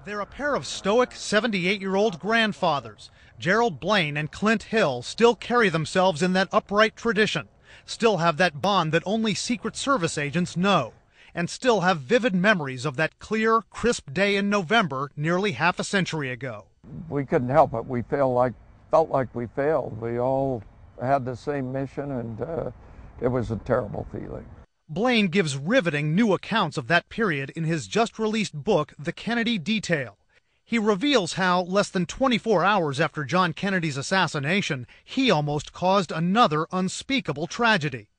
They're a pair of stoic 78-year-old grandfathers. Gerald Blaine and Clint Hill still carry themselves in that upright tradition, still have that bond that only Secret Service agents know, and still have vivid memories of that clear, crisp day in November nearly half a century ago. We couldn't help it. We felt like we failed. We all had the same mission, and it was a terrible feeling. Blaine gives riveting new accounts of that period in his just-released book, The Kennedy Detail. He reveals how, less than 24 hours after John Kennedy's assassination, he almost caused another unspeakable tragedy.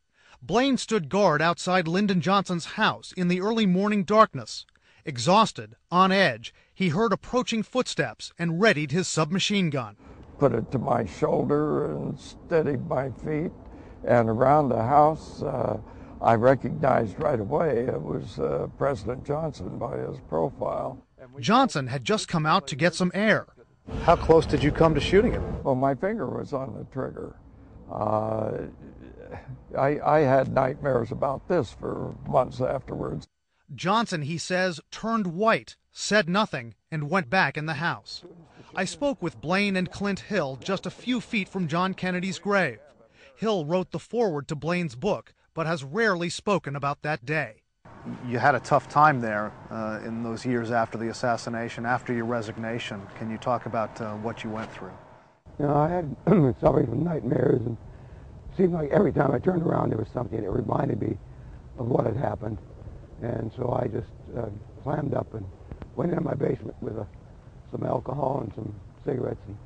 Blaine stood guard outside Lyndon Johnson's house in the early morning darkness. Exhausted, on edge, he heard approaching footsteps and readied his submachine gun. Put it to my shoulder and steadied my feet, and around the house, I recognized right away it was President Johnson by his profile. Johnson had just come out to get some air. How close did you come to shooting him? Well, my finger was on the trigger. I had nightmares about this for months afterwards. Johnson, he says, turned white, said nothing, and went back in the house. I spoke with Blaine and Clint Hill just a few feet from John Kennedy's grave. Hill wrote the foreword to Blaine's book, but has rarely spoken about that day. You had a tough time there in those years after the assassination, after your resignation. Can you talk about what you went through? You know, I had suffering from nightmares, and it seemed like every time I turned around there was something that reminded me of what had happened. And so I just clammed up and went in my basement with some alcohol and some cigarettes and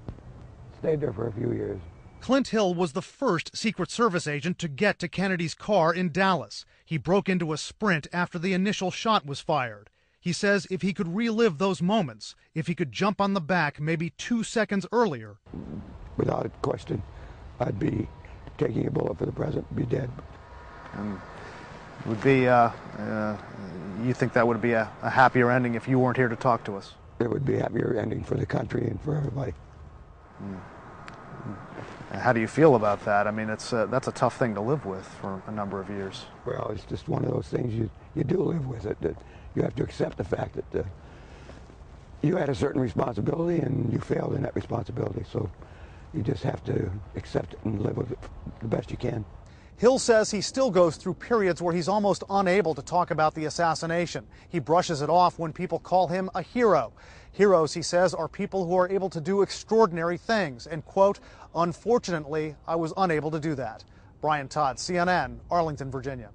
stayed there for a few years. Clint Hill was the first Secret Service agent to get to Kennedy's car in Dallas. He broke into a sprint after the initial shot was fired. He says if he could relive those moments, if he could jump on the back maybe 2 seconds earlier. Without a question, I'd be taking a bullet for the president, be dead. Would be, you think that would be a happier ending if you weren't here to talk to us? It would be a happier ending for the country and for everybody. How do you feel about that? I mean, that's a tough thing to live with for a number of years. Well, it's just one of those things, you do live with it. That you have to accept the fact that you had a certain responsibility and you failed in that responsibility. So you just have to accept it and live with it the best you can. Hill says he still goes through periods where he's almost unable to talk about the assassination. He brushes it off when people call him a hero. Heroes, he says, are people who are able to do extraordinary things. And, quote, unfortunately, I was unable to do that. Brian Todd, CNN, Arlington, Virginia.